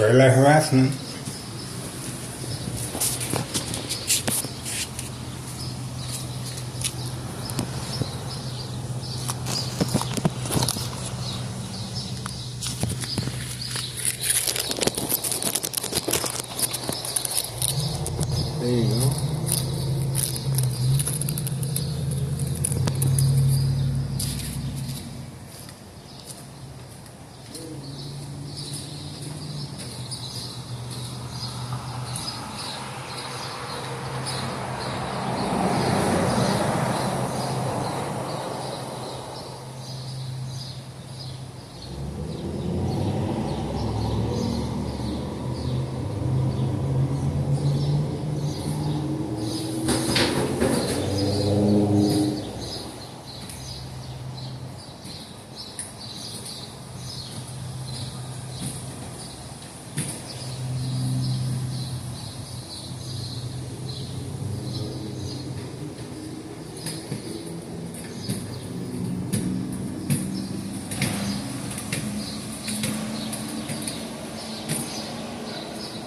Regular harassment. There you go.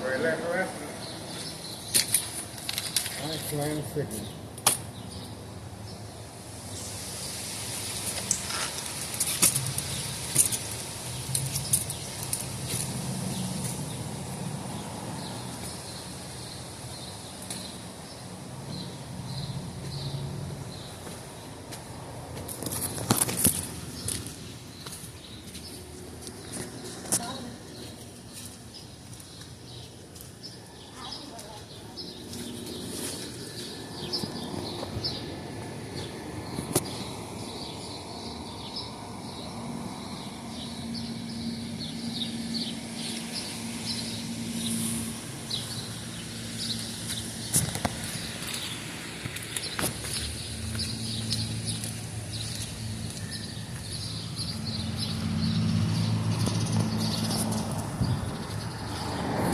Regular harassment. Alright, flying freaking.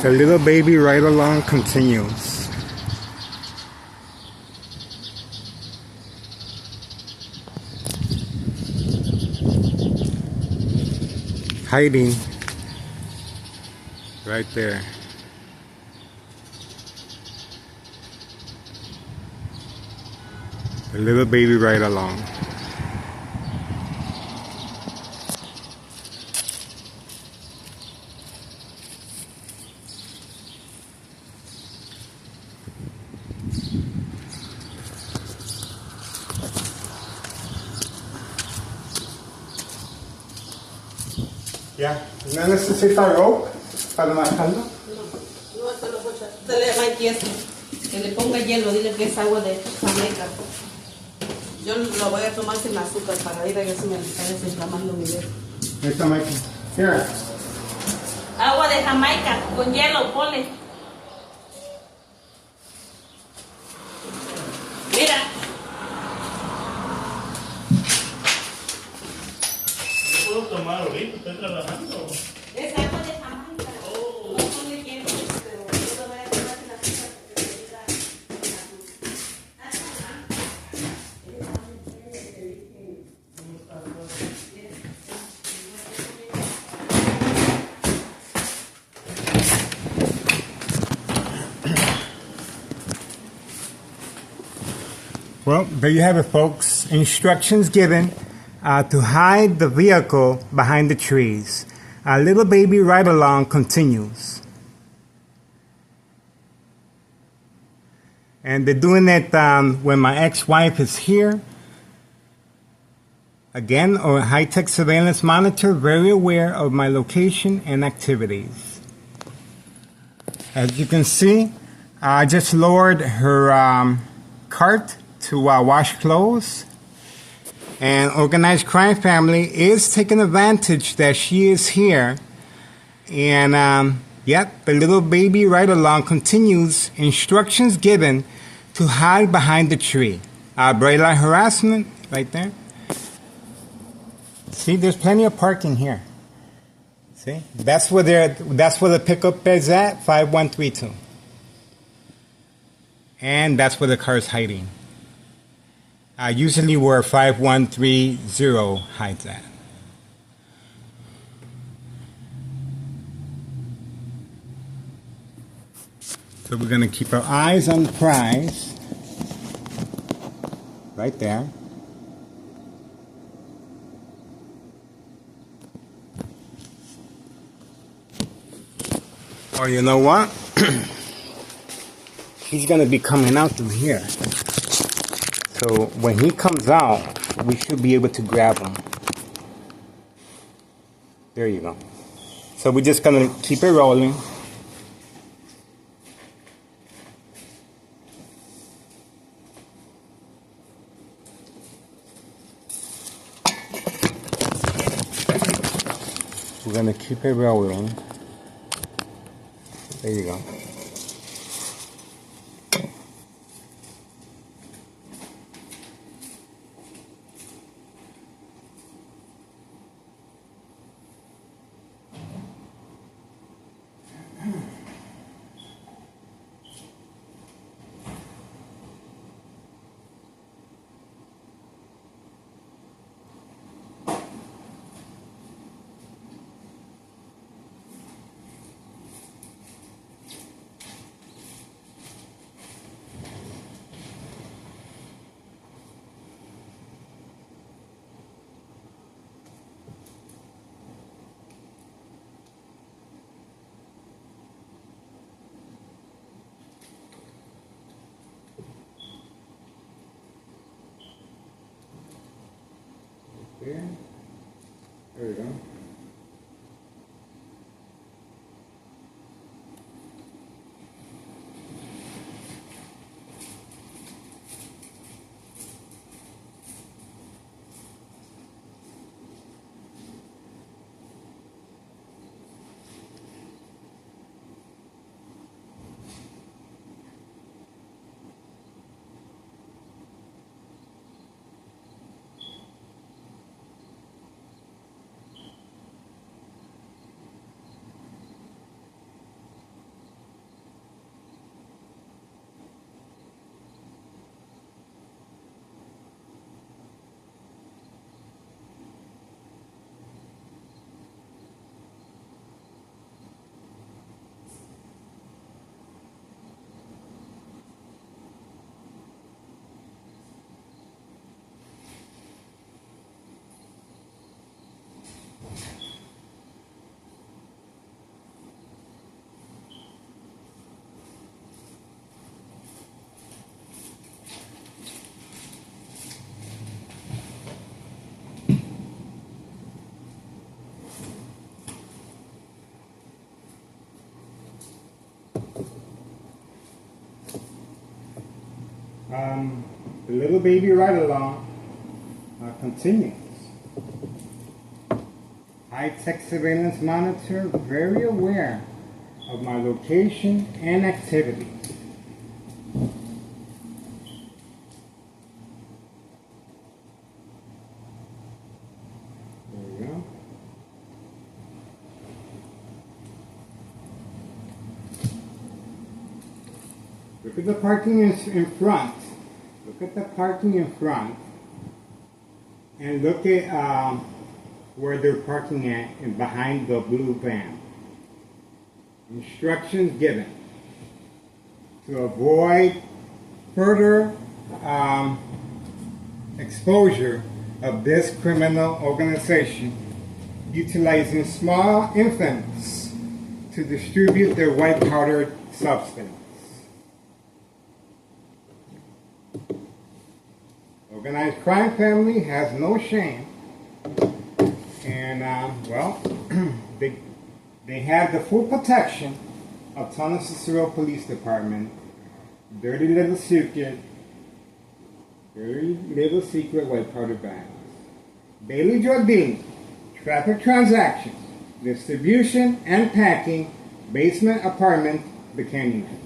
The little baby ride along continues. Hiding right there. The little baby ride along. Ya, ¿no necesita rope para matarlo? No, se lo voy a echar. Dale a Mikey eso. Que le ponga hielo, dile que es agua de Jamaica. Yo lo voy a tomar sin azúcar para ir a que se me está desinflamando mi dedo. Ahí está Mikey. Here. Agua de Jamaica, con hielo, ponle. Mira. ¿Puedo tomar ahorita? ¿Estoy trabajando? Es agua de Jamaica. No ponle hielo, pero yo lo voy a tomar sin azúcar porque me diga Well, there you have it, folks. Instructions given to hide the vehicle behind the trees. Little baby ride along continues. And they're doing it when my ex-wife is here. Again, a high-tech surveillance monitor, very aware of my location and activities. As you can see, I just lowered her cart to wash clothes. And Organized Crime Family is taking advantage that she is here. And yep, the little baby ride along continues. Instructions given to hide behind the tree. Bright light harassment right there. See, there's plenty of parking here. See, that's where the pickup is at, 5132. And that's where the car is hiding. Usually where 5130 hides at. So we're going to keep our eyes on the prize. Right there. Or you know what? He's going to be coming out through here. So when he comes out, we should be able to grab him. There you go. So we're just going to keep it rolling. We're going to keep it rolling. There you go. There we go. The little baby ride-along continues. High-tech surveillance monitor, very aware of my location and activities. There we go. Look at the parking in front. Look at the parking in front. And look at where they're parking at and behind the blue van. Instructions given to avoid further exposure of this criminal organization utilizing small infants to distribute their white powdered substance. Organized crime family has no shame, and well, they have the full protection of Tunnel Cicero Police Department. Dirty little secret white powder bags. Daily drug dealing, traffic transactions, distribution and packing, basement apartment, the Candyman.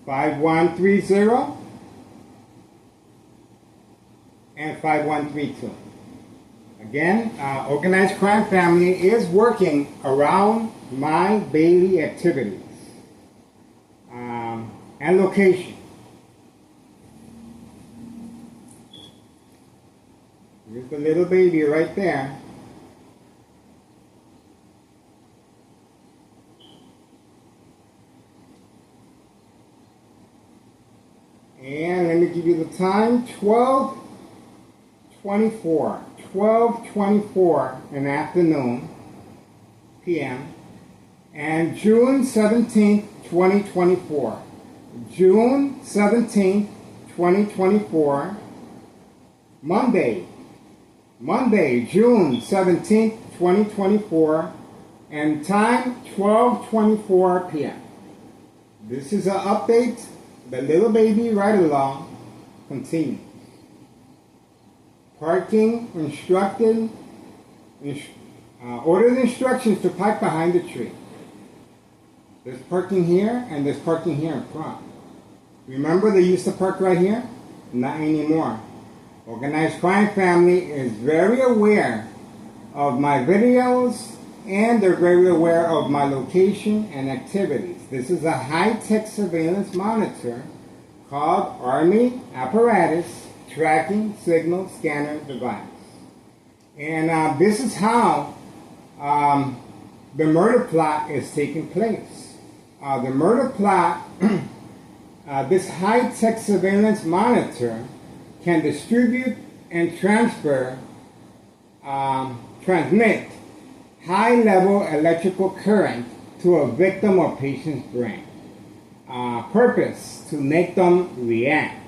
5130 and 5132. Again, organized crime family is working around my daily activities and location. Here's the little baby right there. me give you the time, 12:24. 12:24 in the afternoon, p.m. And June 17th, 2024. June 17th, 2024. Monday, June 17th, 2024. And time, 12:24 p.m. This is an update. The little baby right along. Continue. Parking ordered instructions to park behind the tree. There's parking here and there's parking here in front. Remember they used to park right here? Not anymore. Organized Crime Family is very aware of my videos and they're very aware of my location and activities. This is a high-tech surveillance monitor called Army Apparatus Tracking Signal Scanner Device. And this is how the murder plot is taking place. The murder plot, this high-tech surveillance monitor can distribute and transmit high-level electrical current to a victim or patient's brain. Purpose, to make them react.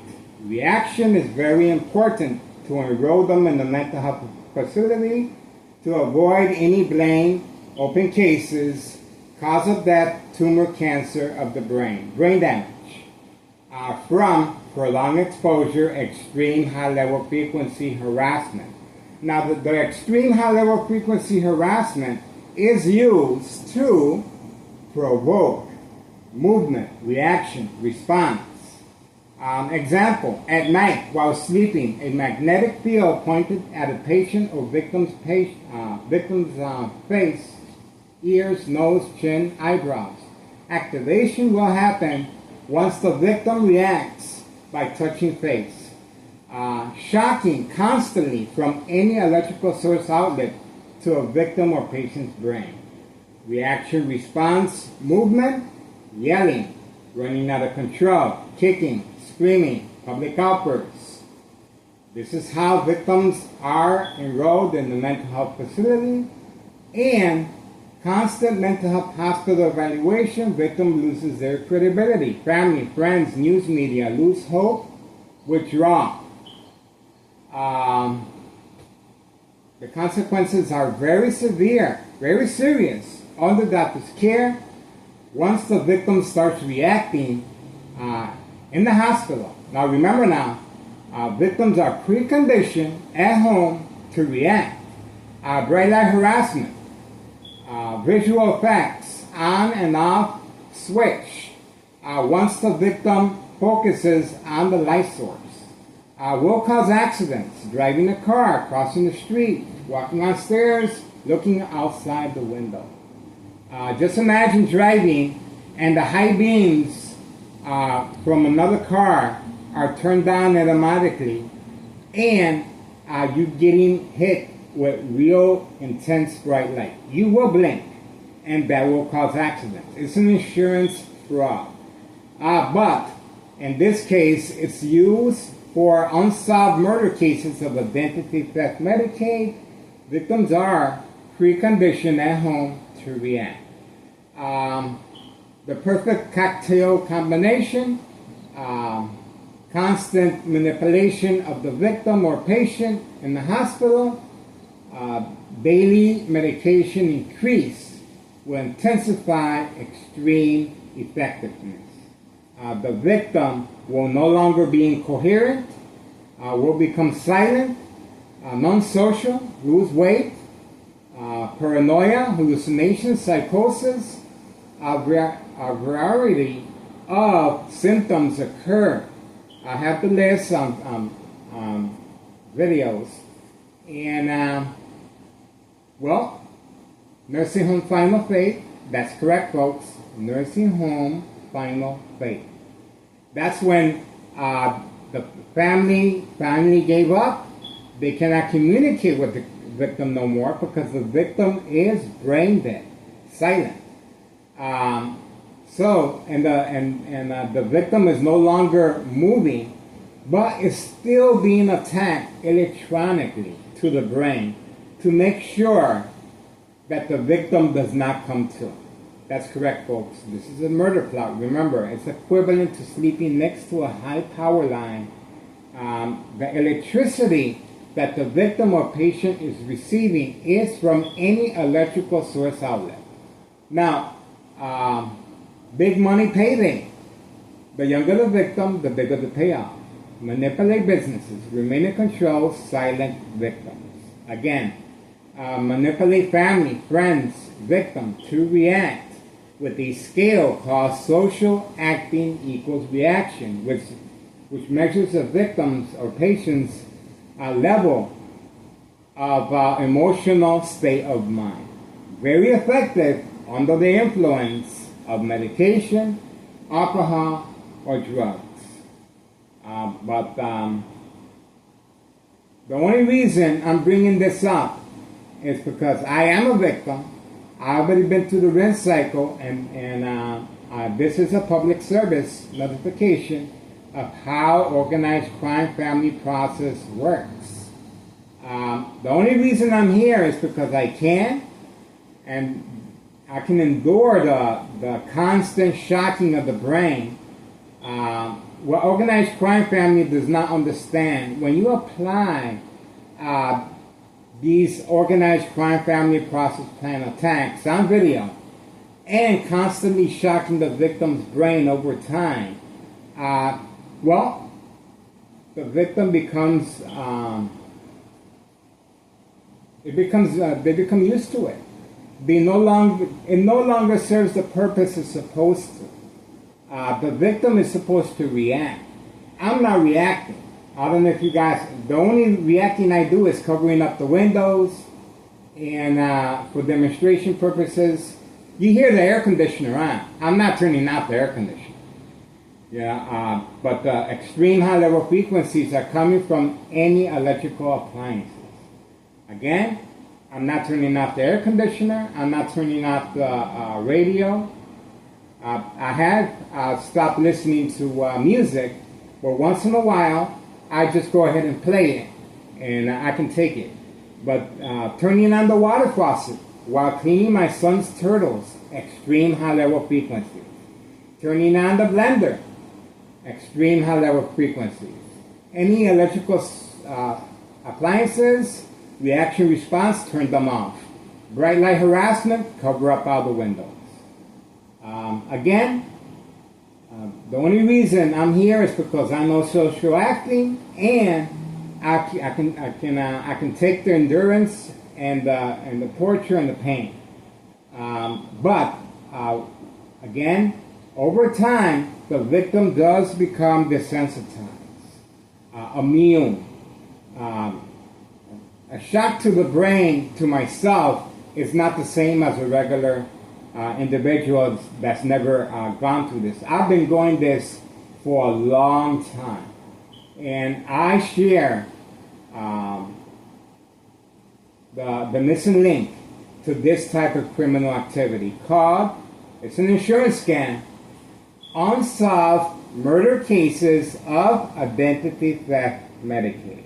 Reaction is very important to enroll them in the mental health facility, to avoid any blame, open cases, cause of death, tumor, cancer of the brain damage, from prolonged exposure, extreme high-level frequency harassment. Now, the extreme high-level frequency harassment is used to provoke movement, reaction, response. Example, at night while sleeping, a magnetic field pointed at a patient or victim's face, ears, nose, chin, eyebrows. Activation will happen once the victim reacts by touching face. Shocking constantly from any electrical source outlet to a victim or patient's brain. Reaction, response, movement, yelling, running out of control, kicking, screaming, public outbursts. This is how victims are enrolled in the mental health facility, and constant mental health hospital evaluation, victim loses their credibility. Family, friends, news media lose hope, withdraw. The consequences are very severe, very serious under doctor's care once the victim starts reacting in the hospital. Now remember victims are preconditioned at home to react. Bright light harassment, visual effects, on and off switch. Once the victim focuses on the light source. Will cause accidents, driving a car, crossing the street, walking on stairs, looking outside the window. Just imagine driving and the high beams from another car are turned on automatically, and you getting hit with real intense bright light. You will blink, and that will cause accidents. It's an insurance fraud. But in this case, it's used for unsolved murder cases of identity theft Medicaid. Victims are preconditioned at home to react. The perfect cocktail combination, constant manipulation of the victim or patient in the hospital, daily medication increase will intensify extreme effectiveness. The victim will no longer be incoherent, will become silent, non-social, lose weight, paranoia, hallucinations, psychosis. A variety of symptoms occur. I have the list on videos. And, nursing home final fate. That's correct, folks. Nursing home final fate. That's when the family finally gave up. They cannot communicate with the victim no more because the victim is brain dead, silent. The victim is no longer moving. but is still being attacked electronically to the brain to make sure that the victim does not come to. That's correct, folks. This is a murder plot. Remember, it's equivalent to sleeping next to a high power line. The electricity that the victim or patient is receiving is from any electrical source outlet. Now, big money payday. The younger the victim, the bigger the payoff. Manipulate businesses, remain in control, silent victims. Again, manipulate family, friends, victim to react with a scale called social acting equals reaction, which measures the victim's or patient's level of emotional state of mind. Very effective under the influence of medication, alcohol, or drugs. But the only reason I'm bringing this up is because I am a victim. I've already been through the rinse cycle, and this is a public service notification of how organized crime family process works. The only reason I'm here is because I can, and I can endure the constant shocking of the brain. What organized crime family does not understand, when you apply these organized crime family process plan attacks on video and constantly shocking the victim's brain over time, well, the victim becomes, they become used to it. It no longer serves the purpose it's supposed to. The victim is supposed to react. I'm not reacting. I don't know if you guys, the only reacting I do is covering up the windows, and for demonstration purposes, you hear the air conditioner on. I'm not turning out the air conditioner. Yeah, but the extreme high level frequencies are coming from any electrical appliances. Again, I'm not turning off the air conditioner. I'm not turning off the radio. I have stopped listening to music, but once in a while, I just go ahead and play it, and I can take it. But turning on the water faucet while cleaning my son's turtles, extreme high level frequencies. Turning on the blender, extreme high level frequencies. Any electrical appliances, reaction response, turn them off. Bright light harassment, cover up all the windows. Again, the only reason I'm here is because I know social acting, and I can take the endurance and the torture and the pain. But again, over time, the victim does become desensitized, immune. A shock to the brain, to myself, is not the same as a regular individual that's never gone through this. I've been going this for a long time, and I share the missing link to this type of criminal activity called, it's an insurance scam, unsolved murder cases of identity theft Medicaid.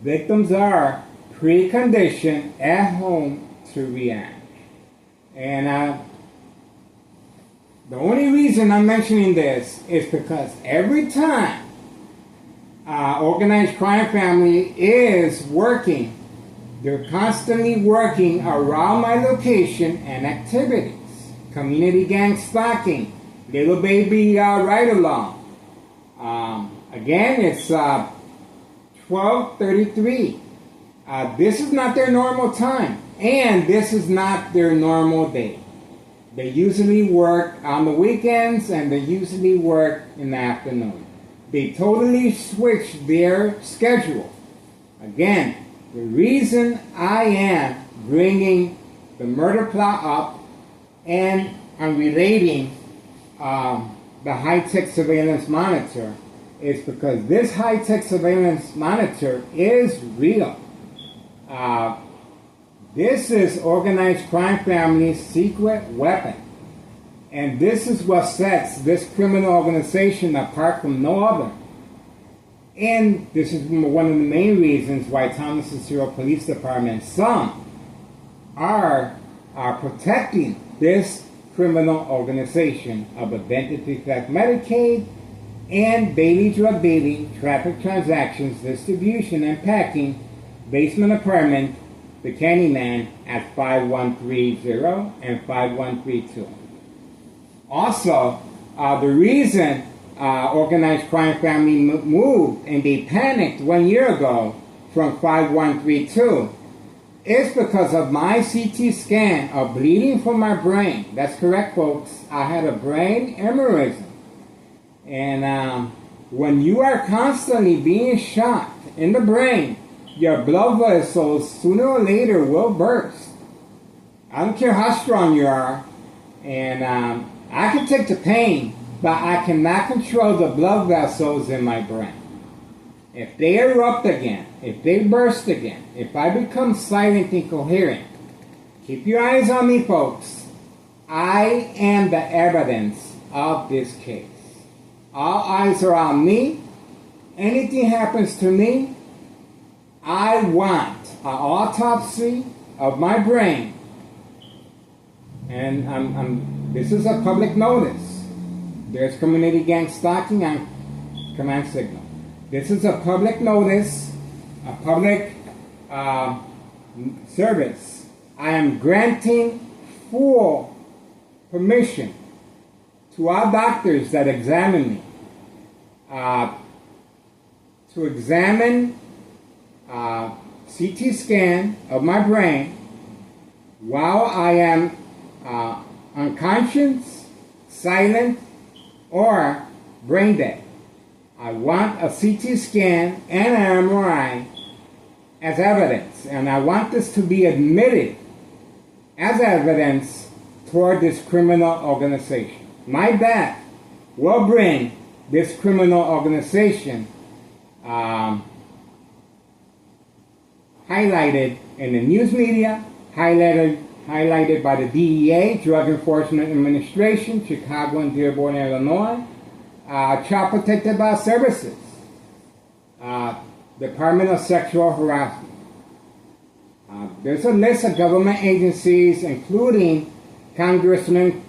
Victims are preconditioned at home to react. And the only reason I'm mentioning this is because every time organized crime family is working, they're constantly working around my location and activities. Community gang stalking, little baby ride-along. Again, it's 12:33. This is not their normal time, and this is not their normal day. They usually work on the weekends, and they usually work in the afternoon. They totally switch their schedule. Again, the reason I am bringing the murder plot up and I'm relating the high-tech surveillance monitor is because this high-tech surveillance monitor is real. This is organized crime family's secret weapon. And this is what sets this criminal organization apart from no other. And this is one of the main reasons why Thomas and Cicero Police Department, some are protecting this criminal organization of identity theft, Medicaid, and daily drug dealing, traffic transactions, distribution, and packing, basement apartment, the Candyman at 5130 and 5132. Also, the reason organized crime family moved and they panicked 1 year ago from 5132 is because of my CT scan of bleeding from my brain. That's correct, folks. I had a brain aneurysm. And when you are constantly being shot in the brain, your blood vessels sooner or later will burst. I don't care how strong you are. And I can take the pain, but I cannot control the blood vessels in my brain. If they erupt again, if they burst again, if I become silent and incoherent, keep your eyes on me, folks. I am the evidence of this case. All eyes are on me. Anything happens to me, I want an autopsy of my brain. And this is a public notice. There's community gang stalking on command signal. This is a public notice, a public service. I am granting full permission to our doctors that examine me to examine CT scan of my brain while I am unconscious, silent, or brain dead. I want a CT scan and an MRI as evidence, and I want this to be admitted as evidence toward this criminal organization. My death will bring this criminal organization highlighted in the news media, highlighted by the DEA, Drug Enforcement Administration, Chicago and Dearborn, Illinois, Child Protective Services, Department of Sexual Harassment. There's a list of government agencies, including Congressman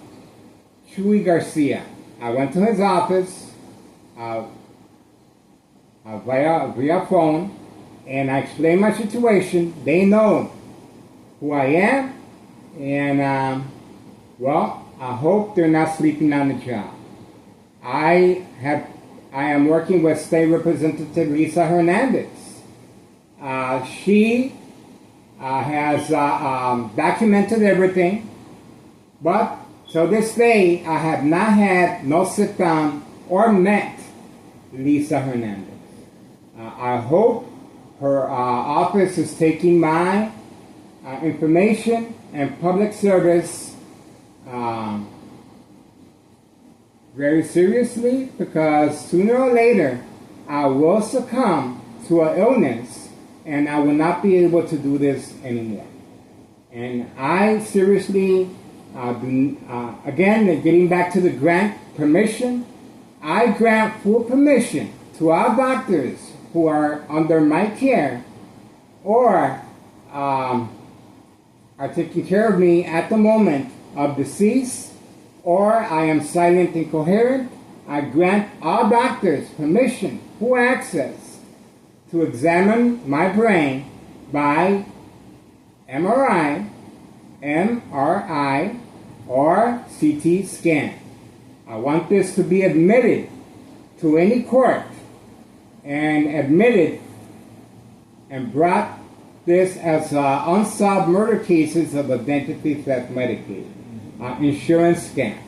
Chuy Garcia. I went to his office via phone, and I explained my situation. They know who I am, and well, I hope they're not sleeping on the job. I am working with State Representative Lisa Hernandez. She has documented everything, but to this day, I have not had no sit down or met Lisa Hernandez. I hope her office is taking my information and public service very seriously, because sooner or later I will succumb to an illness and I will not be able to do this anymore. And I seriously, again, getting back to the grant permission, I grant full permission to our doctors who are under my care or are taking care of me at the moment of decease, or I am silent and incoherent. I grant all doctors permission, full access, to examine my brain by MRI, or CT scan. I want this to be admitted to any court and admitted and brought this as unsolved murder cases of identity theft, Medicaid, insurance scam.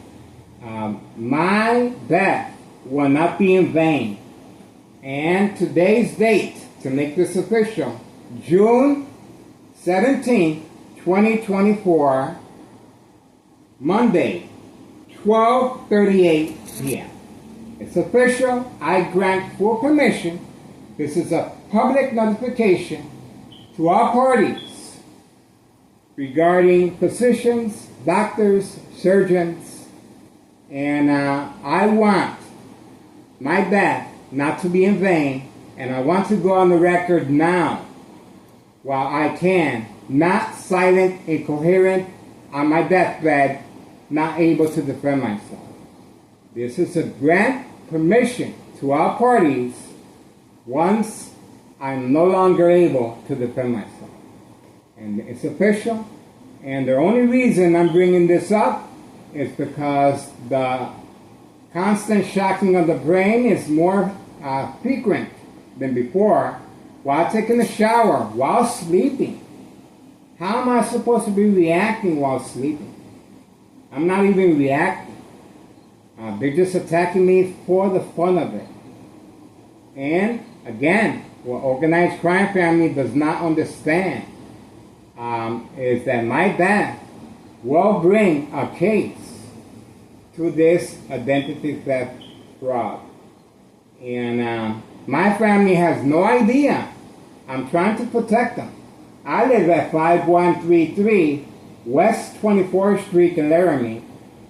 My death will not be in vain. And today's date, to make this official, June 17, 2024, Monday, 12:38 p.m. It's official. I grant full permission. This is a public notification to all parties regarding physicians, doctors, surgeons, and I want my death not to be in vain, and I want to go on the record now, while I can, not silent, incoherent, on my deathbed, not able to defend myself. This is to grant permission to all parties once I'm no longer able to defend myself. And it's official, and the only reason I'm bringing this up is because the constant shocking of the brain is more frequent than before while taking a shower, while sleeping. How am I supposed to be reacting while sleeping? I'm not even reacting. They're just attacking me for the fun of it. And again, what organized crime family does not understand is that my death will bring a case to this identity theft fraud. And my family has no idea. I'm trying to protect them. I live at 5133 West 24th Street in Laramie,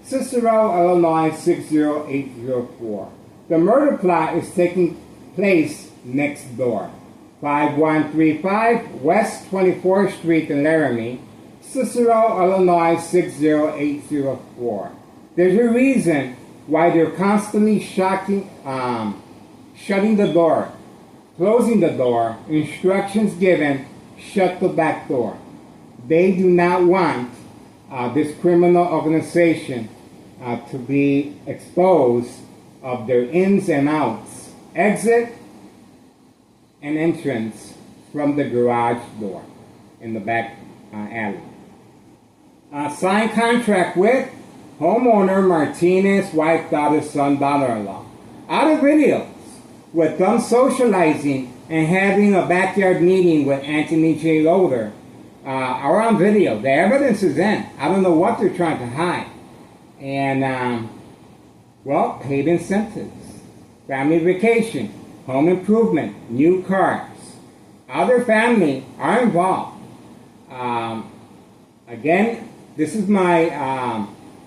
Cicero, Illinois 60804. The murder plot is taking place next door. 5135 West 24th Street in Laramie, Cicero, Illinois 60804. There's a reason why they're constantly shutting the door, closing the door, instructions given, shut the back door. They do not want this criminal organization to be exposed of their ins and outs, exit and entrance from the garage door in the back alley. Signed contract with homeowner Martinez, wife, daughter, son, daughter-in-law. Other videos with them socializing and having a backyard meeting with Anthony J. Loader are on video. The evidence is in. I don't know what they're trying to hide. And, well, paid incentives, family vacation, home improvement, new cars. Other family are involved. Again, this is my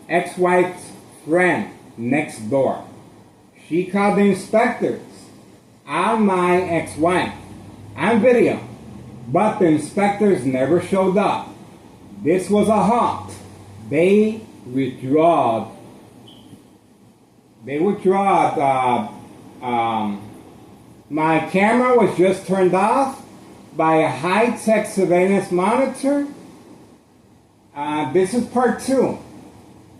ex-wife's friend next door. She called the inspectors on my ex-wife on video, but the inspectors never showed up. This was a halt. They withdrew. My camera was just turned off by a high-tech surveillance monitor. This is part two.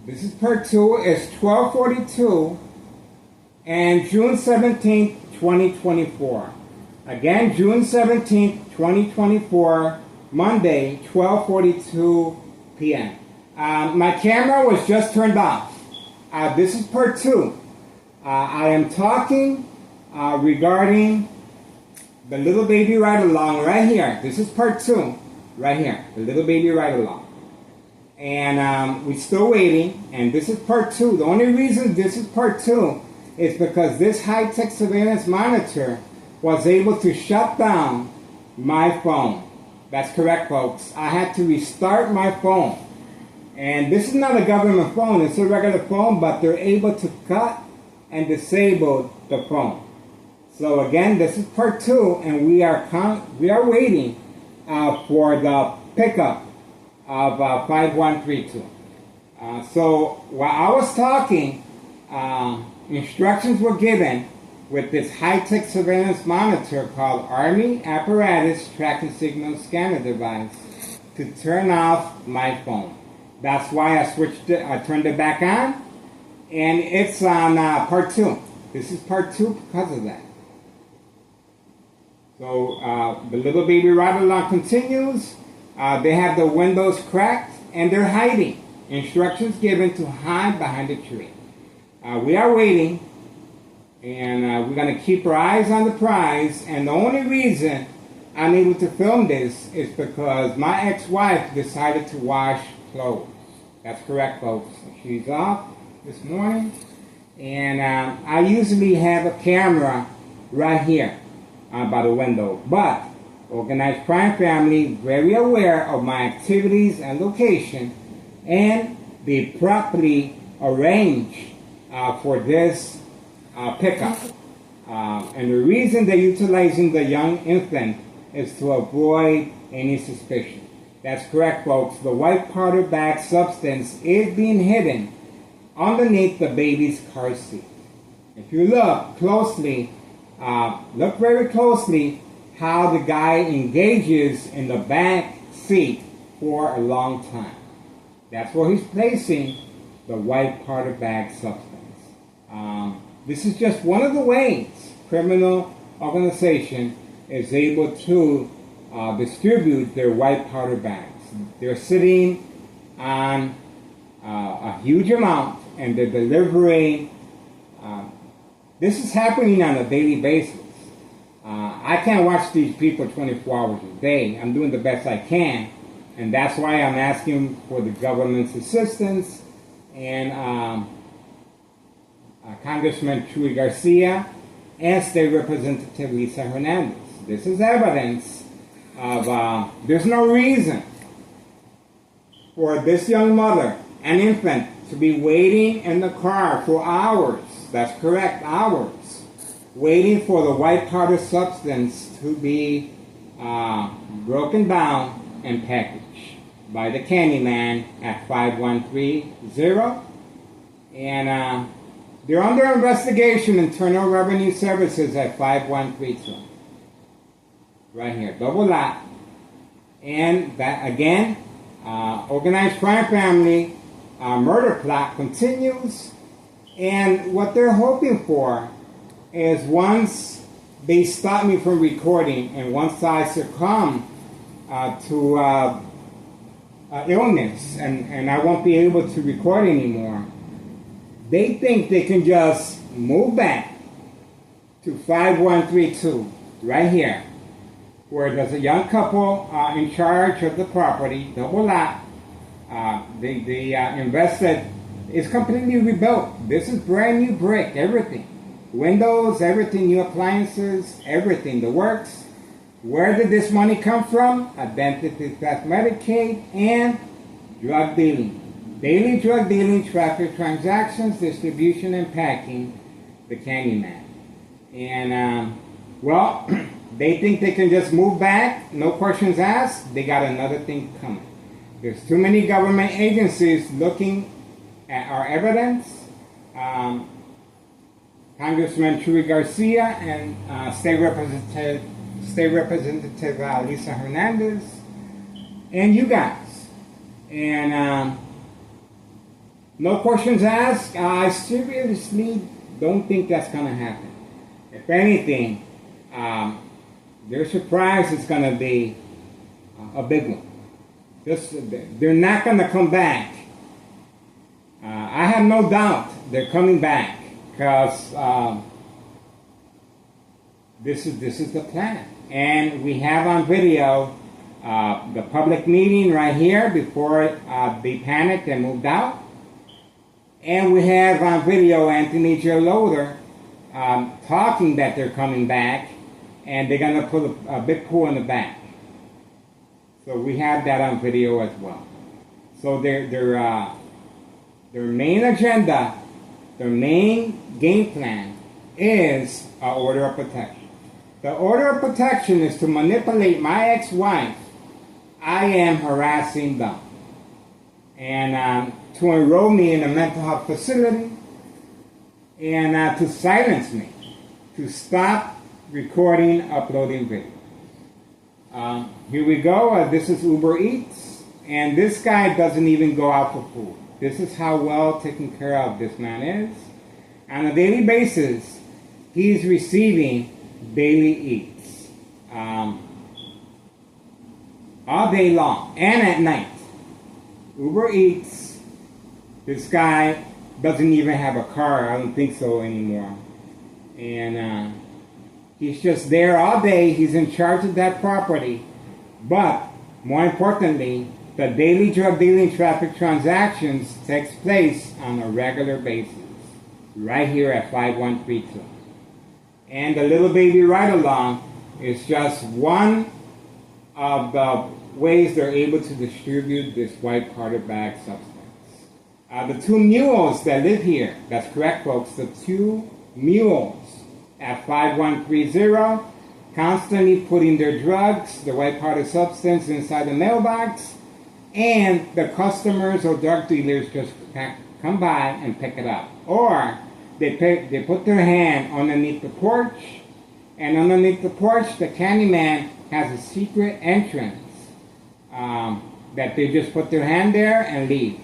This is part two. It's 12:42 and June 17th, 2024. Again, June 17th, 2024, Monday, 12:42 p.m. My camera was just turned off. This is part two. I am talking regarding the little baby ride-along right here. This is part two, right here, the little baby ride-along. And we're still waiting, and this is part two. The only reason this is part two is because this high-tech surveillance monitor was able to shut down my phone. That's correct, folks. I had to restart my phone. And this is not a government phone, it's a regular phone, but they're able to cut and disable the phone. So again, this is part two, and we are waiting for the pickup of 5132. So while I was talking, instructions were given with this high-tech surveillance monitor called Army Apparatus Tracking Signal Scanner Device to turn off my phone. That's why I turned it back on, and it's on part two. This is part two because of that. So the little baby ride-along continues. They have the windows cracked, and they're hiding. Instructions given to hide behind a tree. We are waiting, and we're going to keep our eyes on the prize. And the only reason I'm able to film this is because my ex-wife decided to wash clothes. That's correct, folks. She's off this morning, and I usually have a camera right here by the window, but organized crime family very aware of my activities and location, and they properly arranged for this pickup. And the reason they're utilizing the young infant is to avoid any suspicion. That's correct, folks. The white powder bag substance is being hidden underneath the baby's car seat. If you look closely, look very closely how the guy engages in the back seat for a long time. That's where he's placing the white powder bag substance. This is just one of the ways criminal organization is able to distribute their white powder bags. They're sitting on a huge amount and they're delivering. This is happening on a daily basis. I can't watch these people 24 hours a day. I'm doing the best I can, and that's why I'm asking for the government's assistance and Congressman Chuy Garcia and State Representative Lisa Hernandez. This is evidence of there's no reason for this young mother and infant to be waiting in the car for hours. That's correct, hours, waiting for the white powder substance to be broken down and packaged by the Candyman at 5130. And they're under investigation, Internal Revenue Services at 5132. Right here, double lot. And that again, organized crime family murder plot continues. And what they're hoping for is once they stop me from recording and once I succumb to illness and I won't be able to record anymore, they think they can just move back to 5132 right here, where there's a young couple in charge of the property, double lot. They invested. It's completely rebuilt. This is brand new brick, everything. Windows, everything, new appliances, everything, the works. Where did this money come from? Identity theft, Medicaid, and drug dealing. Daily drug dealing, traffic transactions, distribution, and packing, the Candyman. And, well, they think they can just move back, no questions asked. They got another thing coming. There's too many government agencies looking at our evidence. Congressman Chuy Garcia and State Representative Lisa Hernandez, and you guys. And no questions asked. I seriously don't think that's going to happen. If anything, their surprise is going to be a big one. They're not going to come back. I have no doubt they're coming back because this is the plan. And we have on video the public meeting right here before they panicked and moved out. And we have on video Anthony J. Loader talking that they're coming back and they're going to put a big pool in the back. So we have that on video as well. So their main agenda, their main game plan is an order of protection. The order of protection is to manipulate my ex-wife. I am harassing them. And to enroll me in a mental health facility and to silence me, to stop recording, uploading videos. Here we go. This is Uber Eats. And this guy doesn't even go out for food. This is how well taken care of this man is. On a daily basis, he's receiving daily eats. All day long and at night. Uber Eats. This guy doesn't even have a car. I don't think so anymore. And he's just there all day. He's in charge of that property. But more importantly, the daily drug dealing traffic transactions takes place on a regular basis. Right here at 5132. And the little baby ride-along is just one of the ways they're able to distribute this white powder bag substance. The two mules that live here, that's correct folks, the two mules at 5130, constantly putting their drugs, the white powder substance, inside the mailbox, and the customers or drug dealers just come by and pick it up. Or they put their hand underneath the porch, and underneath the porch, the Candyman has a secret entrance that they just put their hand there and leave.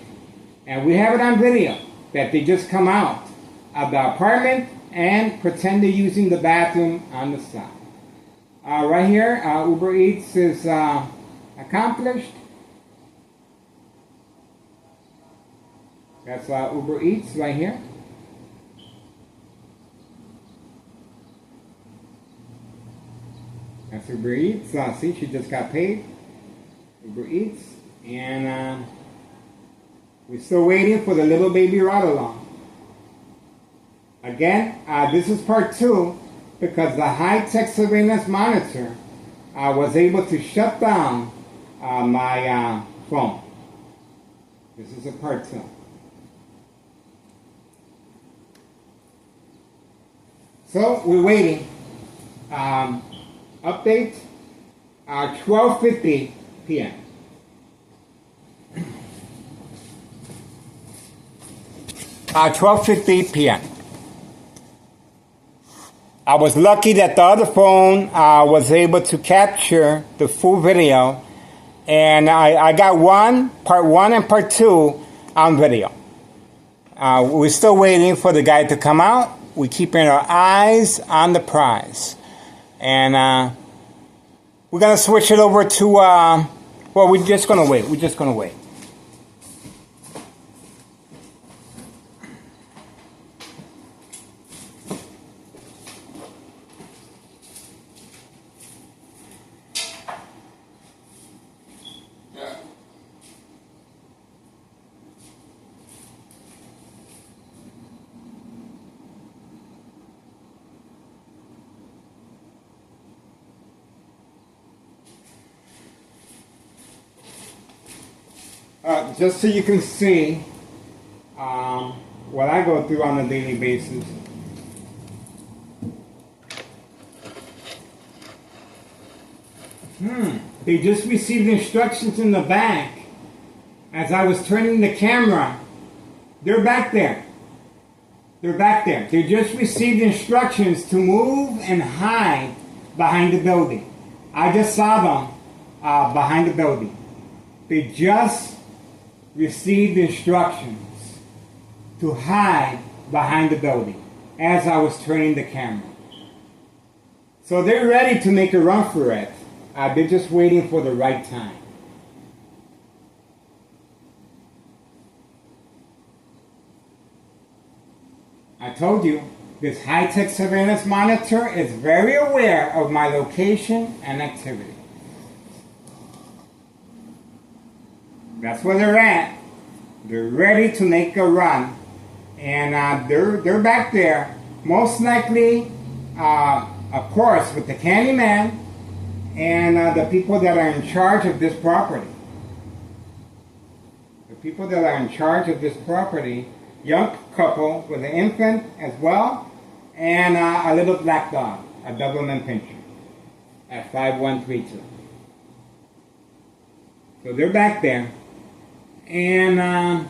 And we have it on video that they just come out of the apartment and pretend they're using the bathroom on the side. Right here, Uber Eats is accomplished. That's Uber Eats right here. That's Uber Eats. See, she just got paid. Uber Eats. And we're still waiting for the little baby ride along. Again, this is part 2 because the high-tech surveillance monitor was able to shut down my phone. This is a part 2. So we're waiting. Update, 12:50 p.m. 12:50 p.m. I was lucky that the other phone was able to capture the full video, and I got part 1 and part 2 on video. We're still waiting for the guy to come out. We're keeping our eyes on the prize. And we're going to switch it over to, well, we're just going to wait. We're just going to wait. Just so you can see what I go through on a daily basis. They just received instructions in the back as I was turning the camera. They're back there. They're back there. They just received instructions to move and hide behind the building. I just saw them behind the building. They just received instructions to hide behind the building as I was turning the camera. So they're ready to make a run for it. They're just waiting for the right time. I told you, this high-tech surveillance monitor is very aware of my location and activity. That's where they're at. They're ready to make a run. And they're back there. Most likely, of course, with the Candyman and the people that are in charge of this property. The people that are in charge of this property, young couple with an infant as well, and a little black dog, a Doberman Pinscher, at 5132. So they're back there. And I'm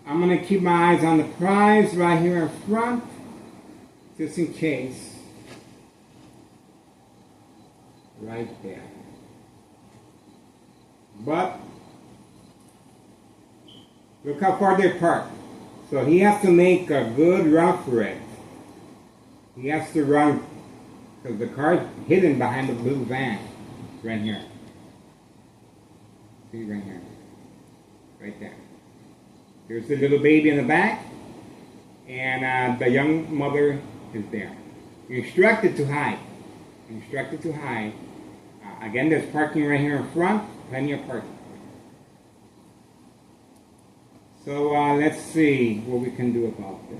going to keep my eyes on the prize right here in front, just in case. Right there. But, look how far they're parked. So he has to make a good run for it. He has to run, because the car's hidden behind the blue van. Right here. See, right here. Right there. There's the little baby in the back, and the young mother is there. You're instructed to hide. Instructed to hide. Again, there's parking right here in front, plenty of parking. So let's see what we can do about this.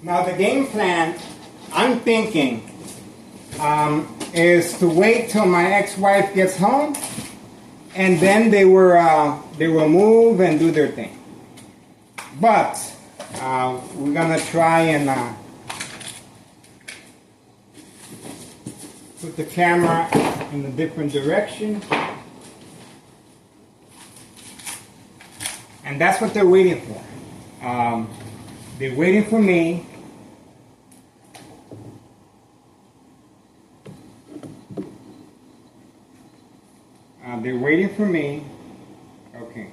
Now the game plan, I'm thinking, is to wait till my ex-wife gets home, and then they will move and do their thing. But we're gonna try and put the camera in a different direction. And that's what they're waiting for. They're waiting for me. They're waiting for me. Okay.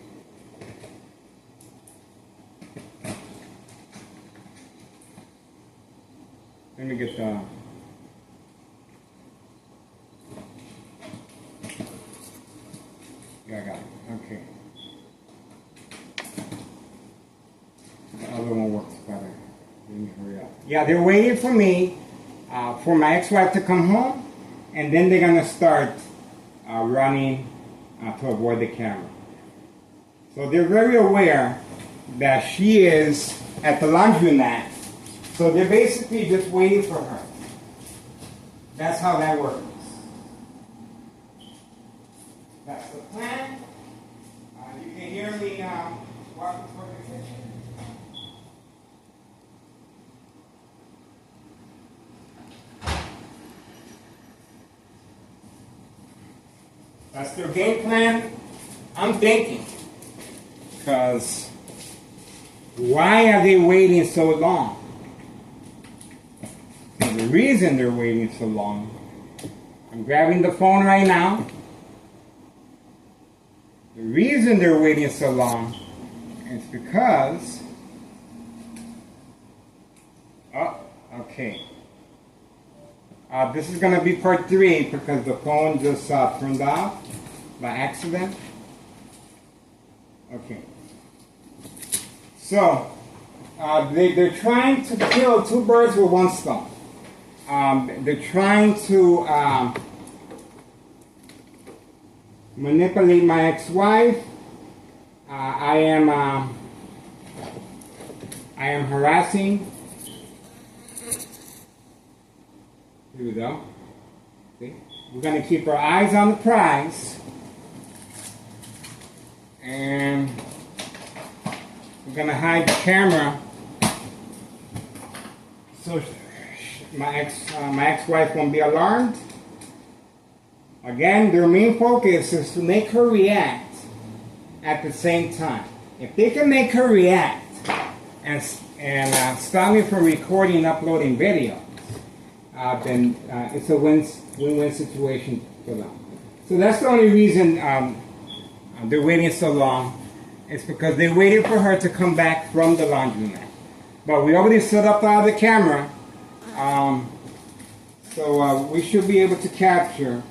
Let me get the... Yeah, I got it. Okay. The other one works better. Let me hurry up. Yeah, they're waiting for me, for my ex-wife to come home, and then they're gonna start running to avoid the camera. So they're very aware that she is at the laundromat. So they're basically just waiting for her. That's how that works. That's the plan. You can hear me walking toward the kitchen. That's their game plan. I'm thinking, because why are they waiting so long? And the reason they're waiting so long, I'm grabbing the phone right now. The reason they're waiting so long is because, okay. This is going to be part 3 because the phone just turned off by accident. Okay. So, they're trying to kill 2 birds with 1 stone. They're trying to manipulate my ex-wife. I am harassing. Here we go. See? We're going to keep our eyes on the prize. And we're going to hide the camera so my ex-wife won't be alarmed. Again, their main focus is to make her react at the same time. If they can make her react and stop me from recording and uploading videos, then it's a win-win situation for them. So that's the only reason they're waiting so long. It's because they waited for her to come back from the laundromat. But we already set up the camera, so we should be able to capture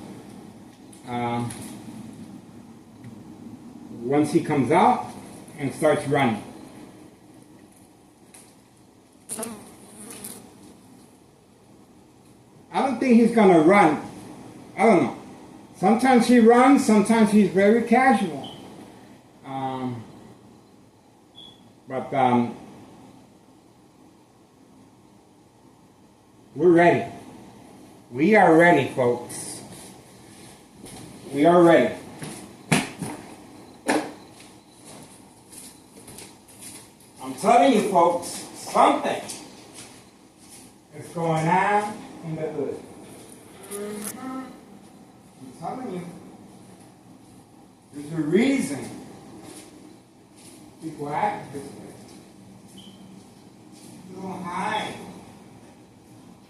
once he comes out and starts running. I don't think he's gonna run. I don't know. Sometimes he runs, sometimes he's very casual. But we're ready. We are ready, folks. We are ready. I'm telling you, folks, something is going on in the hood. I'm telling you, there's a reason people act this way. You don't hide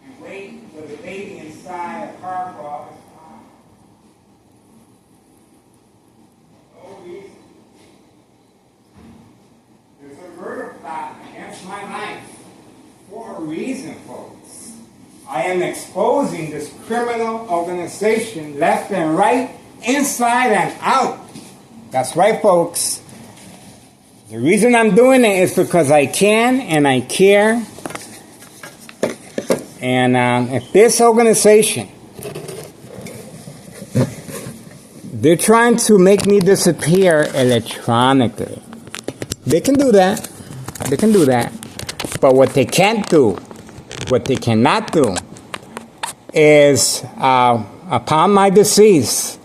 and wait for the baby inside a car for all this time. No reason. There's a murder plot against my life for a reason, folks. I am exposing this criminal organization left and right, inside and out. That's right, folks. The reason I'm doing it is because I can and I care. And if this organization, they're trying to make me disappear electronically. They can do that. They can do that. But what they can't do, what they cannot do, is upon my decease,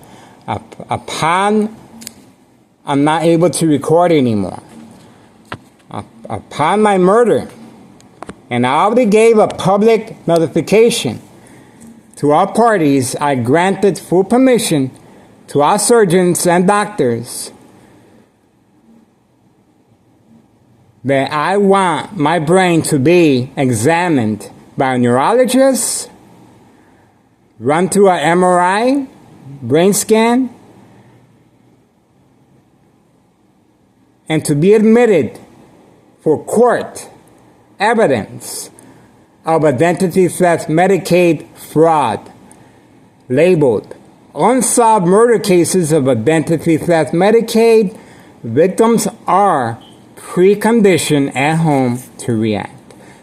upon I'm not able to record anymore, upon my murder, and I already gave a public notification to all parties. I granted full permission to all surgeons and doctors that I want my brain to be examined by a neurologist, run through an MRI, brain scan, and to be admitted for court evidence of identity theft Medicaid fraud, labeled unsolved murder cases of identity theft Medicaid. Victims are preconditioned at home to react.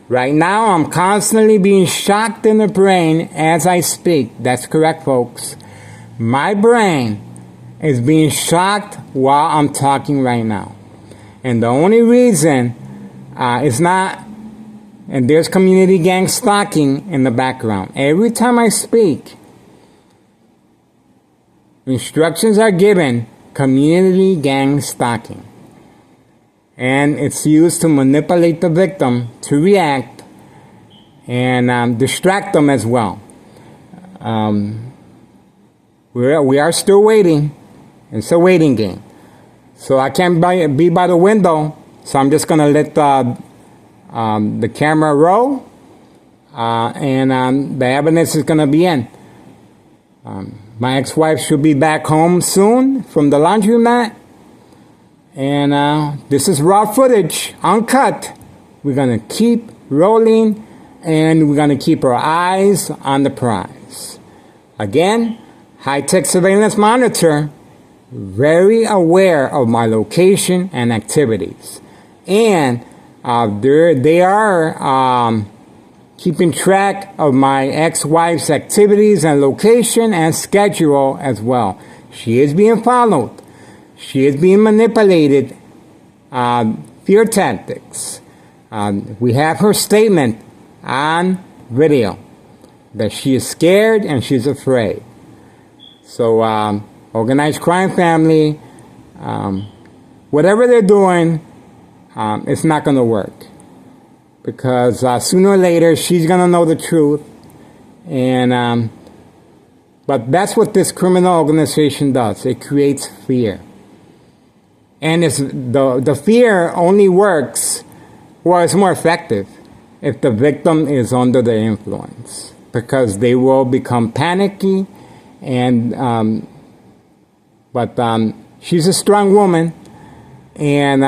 Right now, I'm constantly being shocked in the brain as I speak. That's correct, folks. My brain is being shocked while I'm talking right now. And the only reason is not, and there's community gang stalking in the background. Every time I speak, instructions are given, community gang stalking. And it's used to manipulate the victim to react and distract them as well. We are still waiting. It's a waiting game. So I can't be by the window, so I'm just going to let the camera roll, and the evidence is going to be in. My ex-wife should be back home soon from the laundromat, and this is raw footage, uncut. We're going to keep rolling, and we're going to keep our eyes on the prize. Again, high-tech surveillance monitor, very aware of my location and activities. And they are keeping track of my ex-wife's activities and location and schedule as well. She is being followed. She is being manipulated. Fear tactics. We have her statement on video that she is scared and she's afraid. So, organized crime family, whatever they're doing, it's not going to work. Because sooner or later, she's going to know the truth. And but that's what this criminal organization does. It creates fear. And it's, the fear only works, well, it's more effective if the victim is under the influence. Because they will become panicky and... But she's a strong woman, and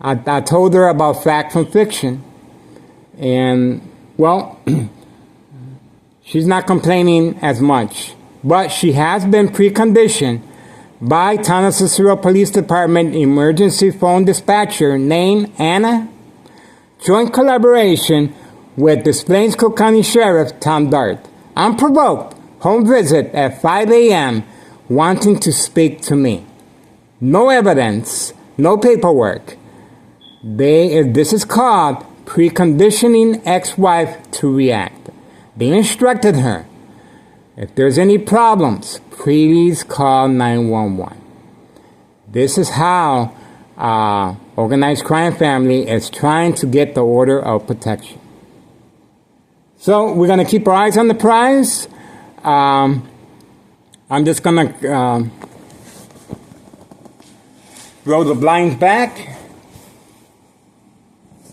I told her about fact from fiction, and, well, she's not complaining as much. But she has been preconditioned by Town of Cicero Police Department emergency phone dispatcher named Anna, joint collaboration with the Plains Cook County Sheriff Tom Dart. Unprovoked home visit at 5 a.m., wanting to speak to me. No evidence, no paperwork. This is called preconditioning ex-wife to react. They instructed her, if there's any problems, please call 911. This is how organized crime family is trying to get the order of protection. So we're going to keep our eyes on the prize. I'm just going to roll the blinds back.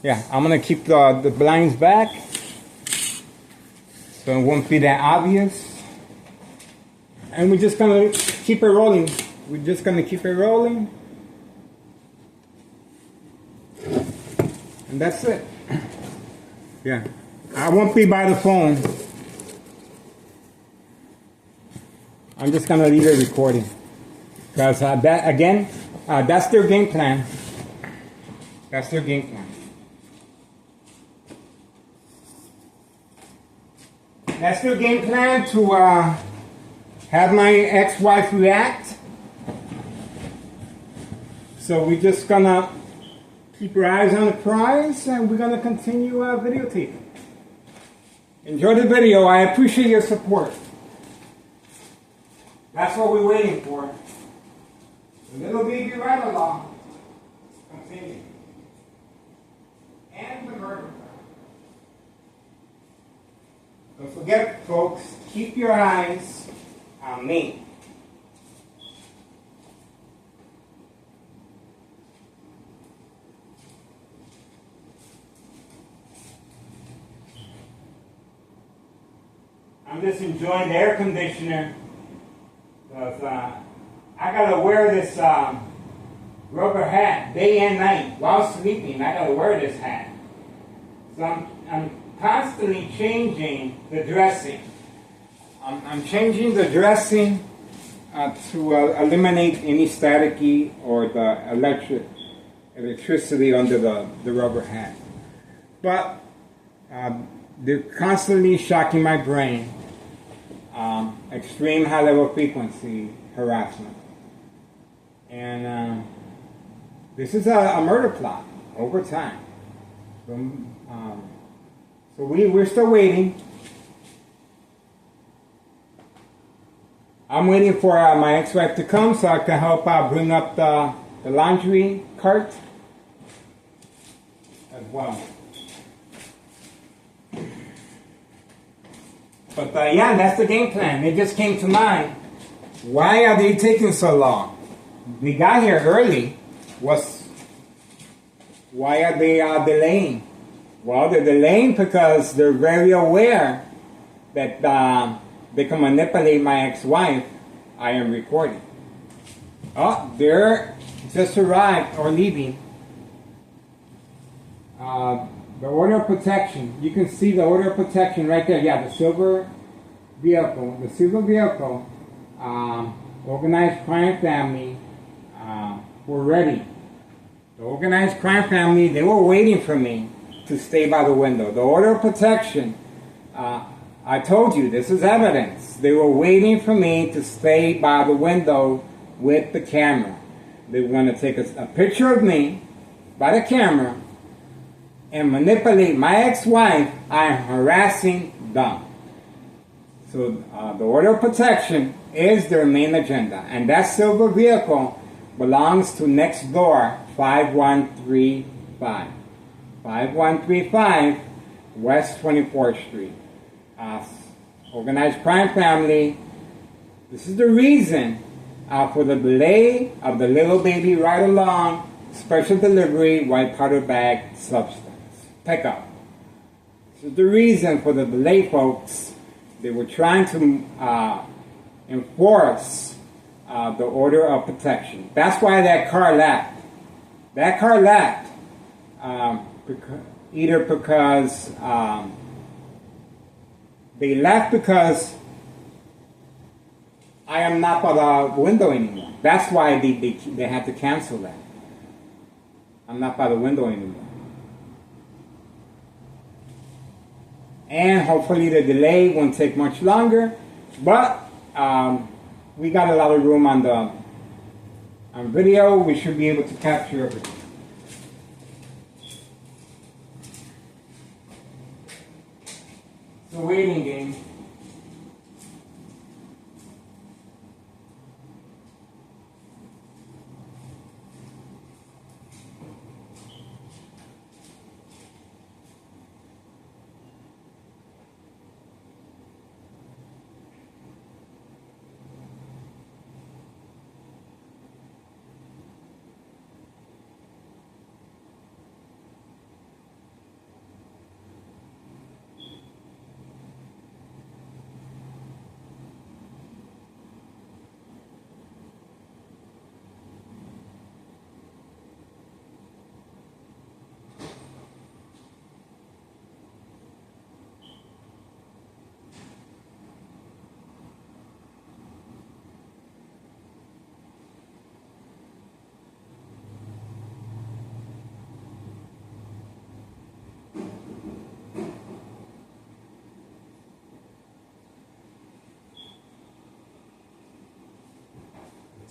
Yeah, I'm going to keep the blinds back so it won't be that obvious. And we're just going to keep it rolling. We're just going to keep it rolling. And that's it. Yeah, I won't be by the phone. I'm just going to leave it recording. Because that, again, that's their game plan. That's their game plan. That's their game plan to have my ex-wife react. So we're just going to Keep your eyes on the prize, and we're going to continue videotaping. Enjoy the video. I appreciate your support. That's what we're waiting for. The little baby right along. Continue. And the murder. Don't forget, folks, keep your eyes on me. I'm just enjoying the air conditioner because I gotta wear this rubber hat day and night while sleeping. I gotta wear this hat. So I'm constantly changing the dressing. I'm changing the dressing to eliminate any staticky or the electricity under the rubber hat. But they're constantly shocking my brain. Extreme high level frequency harassment. And this is a murder plot over time. So we're still waiting. I'm waiting for my ex-wife to come so I can help bring up the laundry cart as well. But yeah, that's the game plan. It just came to mind. Why are they taking so long? We got here early. Why are they delaying? Well, they're delaying because they're very aware that they can manipulate my ex-wife. I am recording. Oh, they're just arrived or leaving. The order of protection. You can see the order of protection right there. Yeah, the silver vehicle. The silver vehicle. Organized crime family were ready. The organized crime family, they were waiting for me to stay by the window. The order of protection, I told you, this is evidence. They were waiting for me to stay by the window with the camera. They were going to take a picture of me by the camera and manipulate my ex-wife. I am harassing them. So the order of protection is their main agenda. And that silver vehicle belongs to next door, 5135. 5135 West 24th Street. Organized crime family. This is the reason for the delay of the little baby ride along special delivery white powder bag substance pickup. This is the reason for the delay, folks. They were trying to enforce the order of protection. That's why that car left. That car left either because they left because I am not by the window anymore. That's why they had to cancel that. I'm not by the window anymore. And hopefully the delay won't take much longer. But we got a lot of room on video. We should be able to capture everything. It's a waiting game.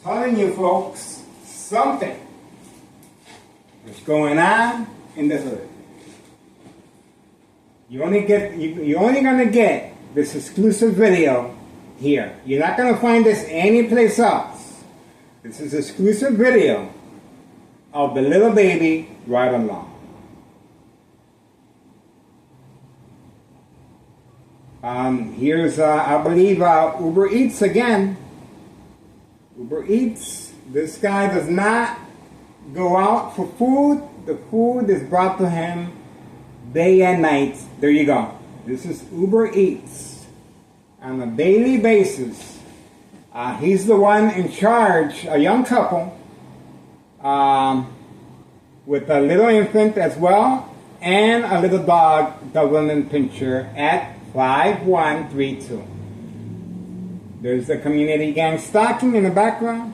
Telling you folks, something is going on in the hood. You're only gonna get this exclusive video here. You're not gonna find this anyplace else. This is exclusive video of the little baby Ride Along. Here's, I believe, Uber Eats again. Uber Eats. This guy does not go out for food. The food is brought to him day and night. There you go. This is Uber Eats. On a daily basis. He's the one in charge, a young couple, with a little infant as well, and a little dog, Doberman Pinscher, at 5132. There's the community gang stalking in the background.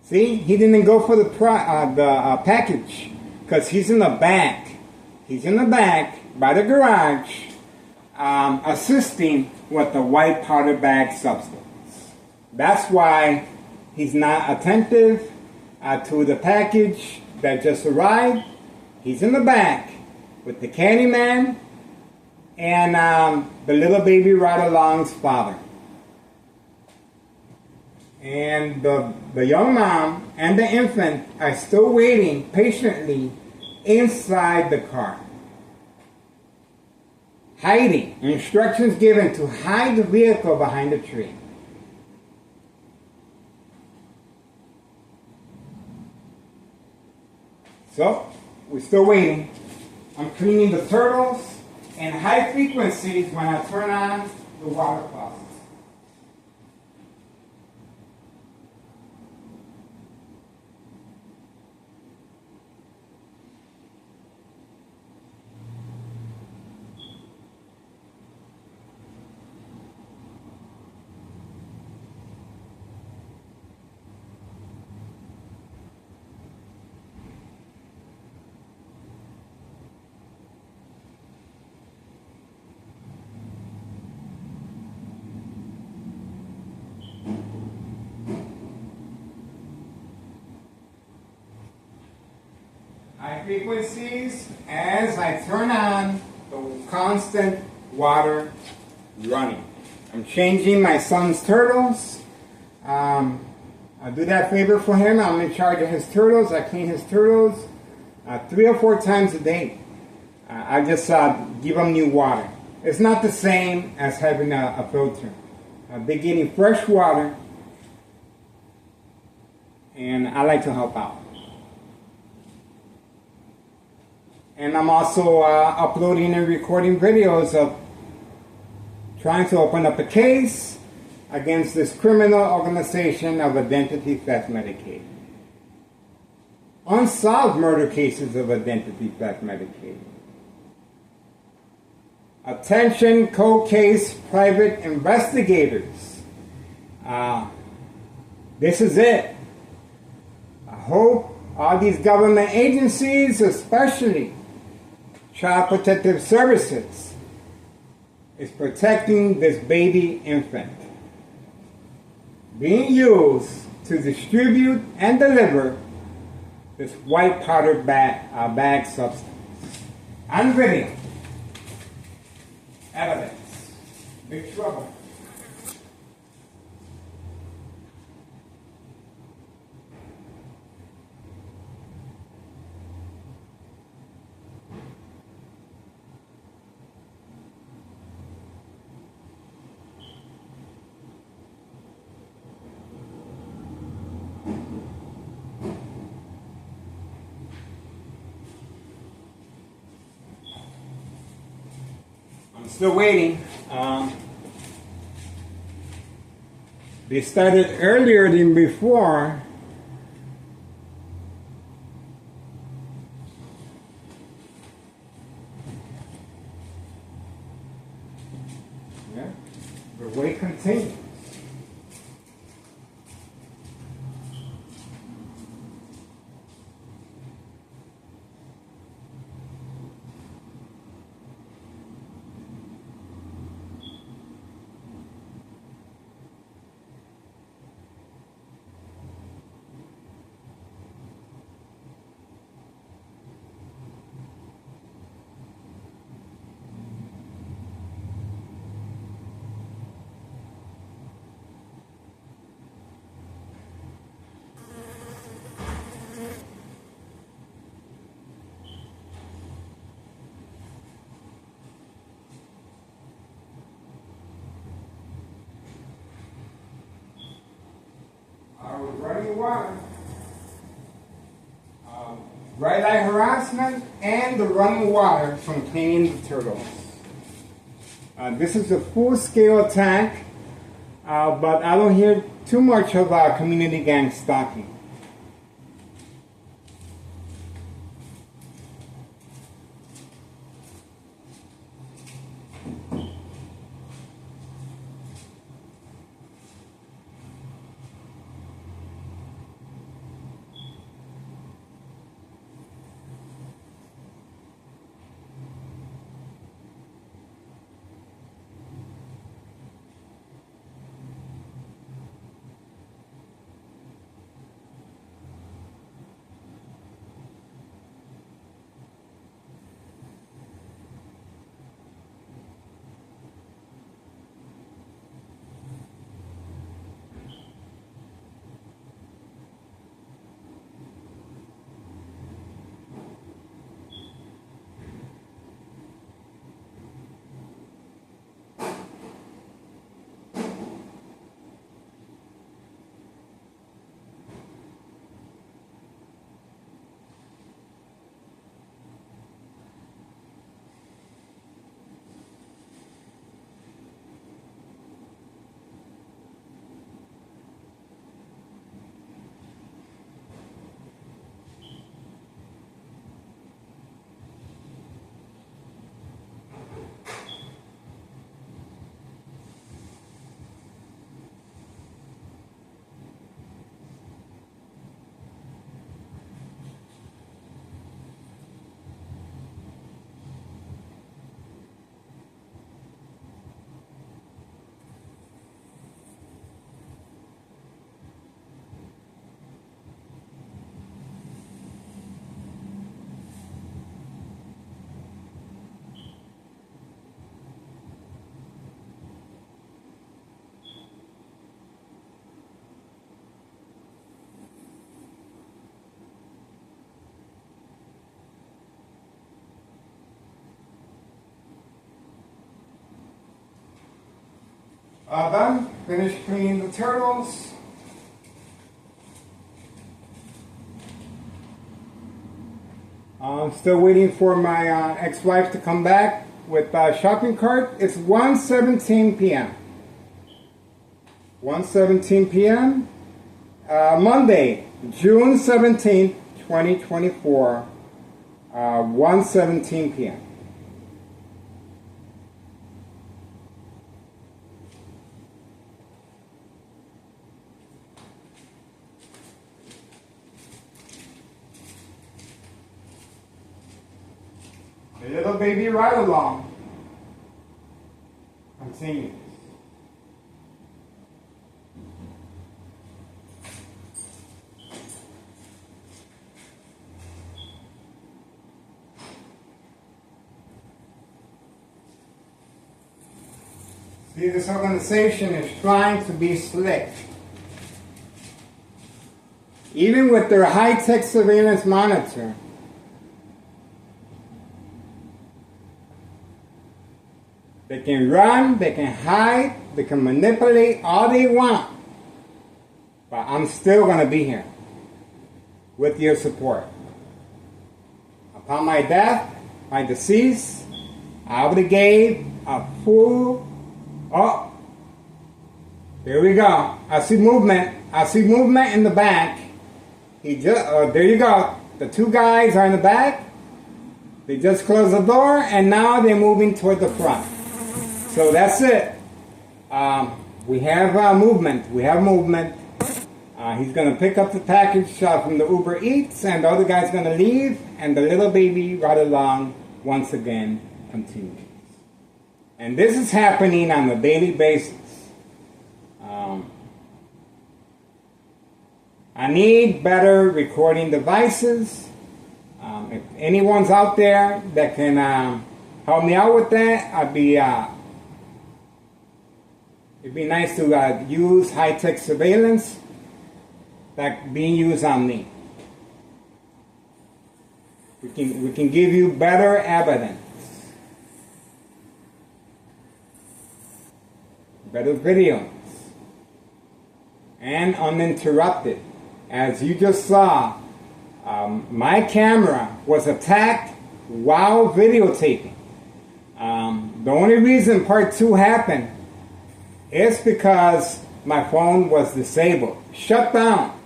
See, he didn't go for the package because he's in the back. He's in the back by the garage, assisting with the white powder bag substance. That's why he's not attentive to the package that just arrived. He's in the back with the Candyman and the little baby Ride Along's father. And the young mom and the infant are still waiting patiently inside the car. Hiding. Instructions given to hide the vehicle behind a tree. So, we're still waiting. I'm cleaning the turtles and high frequencies when I turn on the water faucet. High frequencies as I turn on the constant water running. I'm changing my son's turtles. I do that favor for him. I'm in charge of his turtles. I clean his turtles 3 or 4 times a day. I just give them new water. It's not the same as having a filter. They're getting fresh water, and I like to help out. And I'm also uploading and recording videos of trying to open up a case against this criminal organization of identity theft Medicaid. Unsolved murder cases of identity theft Medicaid. Attention cold case private investigators. This is it. I hope all these government agencies, especially Child Protective Services, is protecting this baby infant being used to distribute and deliver this white powder bag substance. On video. Evidence. Big trouble. I'm still waiting. They started earlier than before. Yeah, the wait continues. running water. Bright light harassment and the running water from cleaning the turtles. This is a full-scale attack, but I don't hear too much of community gang stalking. Done. Finished cleaning the turtles. I'm still waiting for my ex-wife to come back with a shopping cart. It's 1:17 p.m. 1:17 p.m. Monday, June 17th, 2024. 1:17 p.m. The little baby ride along continues. See, this organization is trying to be slick. Even with their high-tech surveillance monitor, they can run, they can hide, they can manipulate all they want. But I'm still going to be here with your support. Upon my death, my decease, I would have gave a full... Oh, there we go. I see movement. I see movement in the back. There you go. The two guys are in the back. They just closed the door, and now they're moving toward the front. So that's it. We have movement. We have movement. He's going to pick up the package from the Uber Eats, and the other guy's going to leave, and the little baby right along once again continues. And this is happening on a daily basis. I need better recording devices. If anyone's out there that can help me out with that, it'd be nice to use high-tech surveillance like being used on me. We can give you better evidence, better videos, and uninterrupted as you just saw, my camera was attacked while videotaping. The only reason part 2 happened is because my phone was disabled, shut down,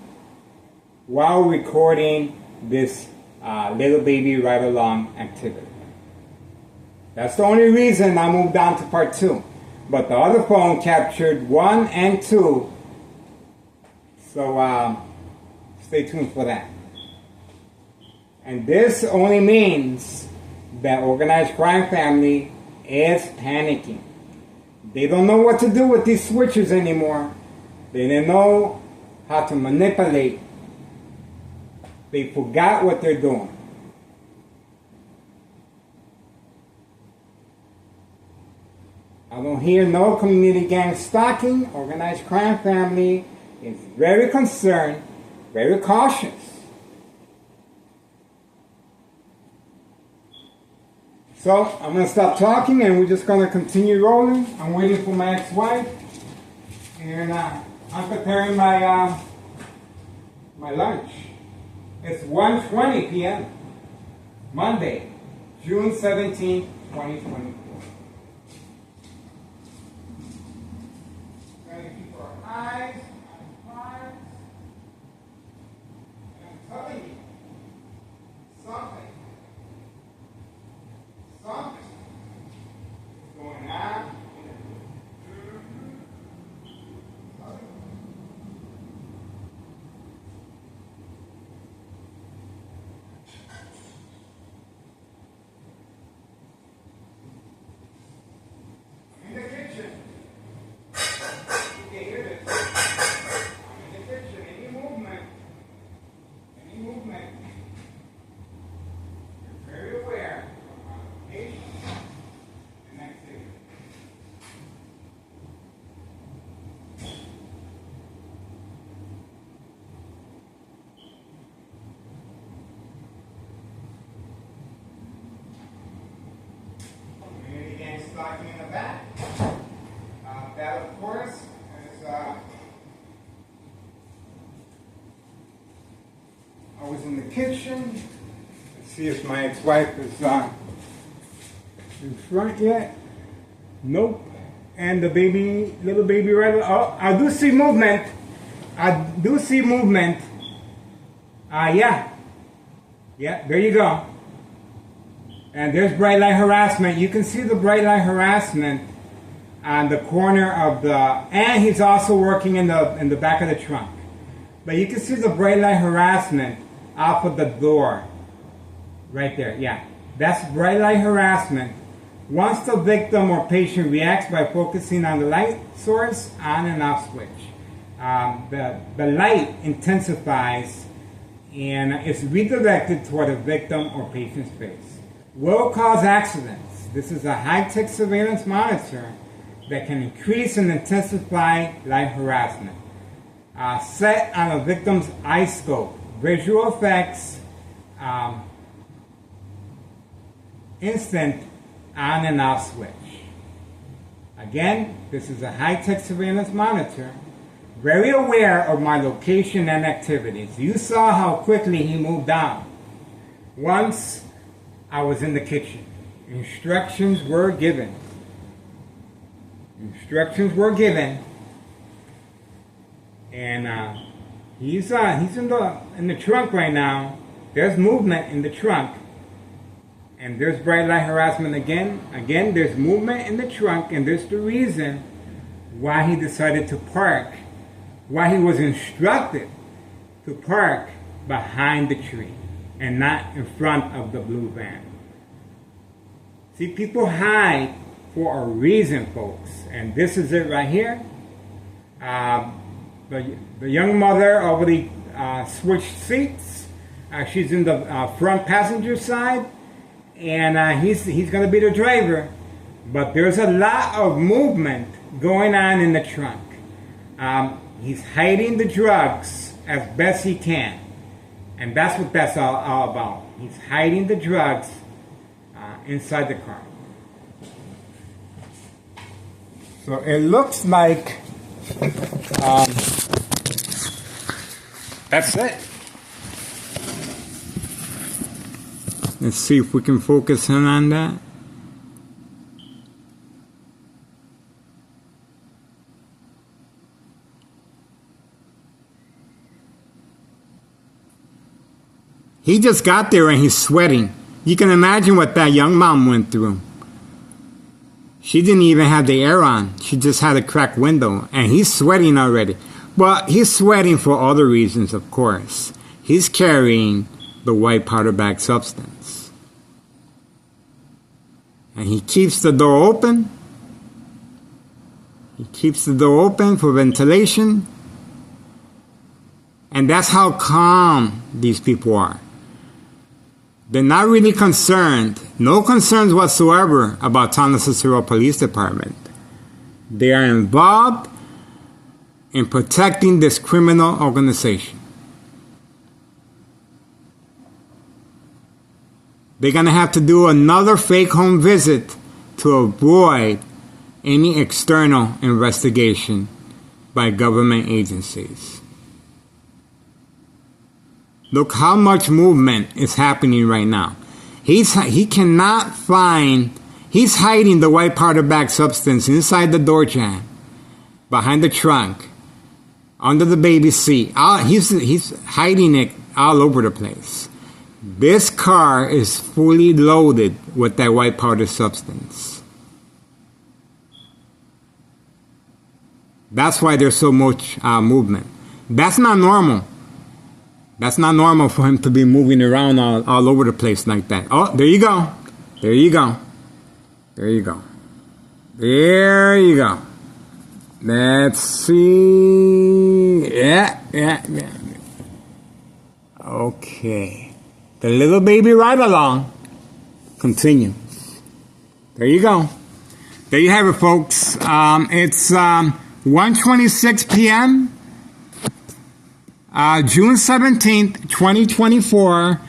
while recording this little baby ride-along activity. That's the only reason I moved on to part 2. But the other phone captured 1 and 2, so stay tuned for that. And this only means that organized crime family is panicking. They don't know what to do with these switches anymore. They didn't know how to manipulate. They forgot what they're doing. I don't hear no community gang stalking. Organized crime family is very concerned, very cautious. So I'm going to stop talking and we're just going to continue rolling. I'm waiting for my ex-wife, and I'm preparing my my lunch. It's 1:20 p.m. Monday, June 17, 2024. Going to keep our eyes on cards. And I'm telling you, something is going on. In the kitchen. You can hear this. I'm in the kitchen. Any movement. You're very aware of my location and activity. Community gang stalking in the back. That, of course, is I was in the kitchen. Let's see if my ex-wife is in front yet. Nope. And the baby, little baby right. Oh, I do see movement. Yeah. Yeah, there you go. And there's bright light harassment. You can see the bright light harassment on the corner of the, and he's also working in the back of the trunk. But you can see the bright light harassment off of the door. Right there, yeah. That's bright light harassment. Once the victim or patient reacts by focusing on the light source, on and off switch. The light intensifies and is redirected toward the victim or patient's face. Will cause accidents. This is a high-tech surveillance monitor that can increase and intensify light harassment. Set on a victim's eye scope. Visual effects, instant on and off switch. Again, this is a high-tech surveillance monitor, very aware of my location and activities. You saw how quickly he moved on. Once I was in the kitchen, instructions were given. And he's in the trunk right now. There's movement in the trunk. And there's bright light harassment again. Again, there's movement in the trunk, and there's the reason why he decided to park, why he was instructed to park behind the tree and not in front of the blue van. See, people hide for a reason, folks, and this is it right here. The young mother already switched seats. She's in the front passenger side. And he's going to be the driver, but there's a lot of movement going on in the trunk. He's hiding the drugs as best he can, and that's what that's all about. He's hiding the drugs inside the car. So it looks like That's it. Let's see if we can focus in on that. He just got there and he's sweating. You can imagine what that young mom went through. She didn't even have the air on. She just had a cracked window. And he's sweating already. But he's sweating for other reasons, of course. He's carrying the white powder bag substance. And he keeps the door open. He keeps the door open for ventilation. And that's how calm these people are. They're not really concerned, no concerns whatsoever about Town of Cicero Police Department. They are involved in protecting this criminal organization. They're going to have to do another fake home visit to avoid any external investigation by government agencies. Look how much movement is happening right now. He cannot find, he's hiding the white powder bag substance inside the door jamb, behind the trunk, under the baby seat. He's hiding it all over the place. This car is fully loaded with that white powder substance. That's why there's so much movement. That's not normal. That's not normal for him to be moving around all over the place like that. Oh, there you go. There you go. There you go. There you go. Let's see. Yeah. Okay. The little baby ride along continues. There you go. There you have it, folks. It's 1:26 p.m. June 17th, 2024,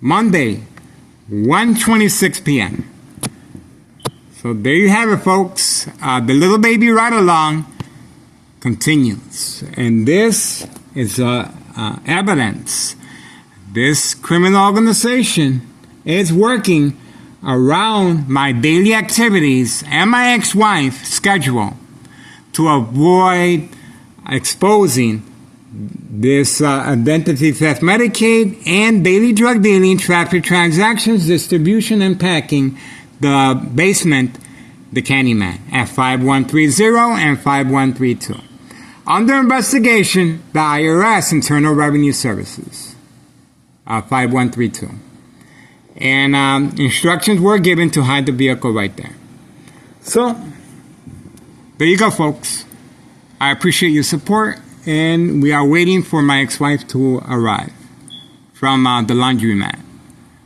Monday, 1:26 p.m. So there you have it, folks. The little baby ride along continues. And this is evidence. This criminal organization is working around my daily activities and my ex-wife's schedule to avoid exposing this identity theft, Medicaid, and daily drug dealing, traffic transactions, distribution, and packing, the basement, the Candyman, at 5130 and 5132. Under investigation, the IRS, Internal Revenue Services, 5132. And instructions were given to hide the vehicle right there. So, there you go, folks. I appreciate your support, and we are waiting for my ex-wife to arrive from the laundromat.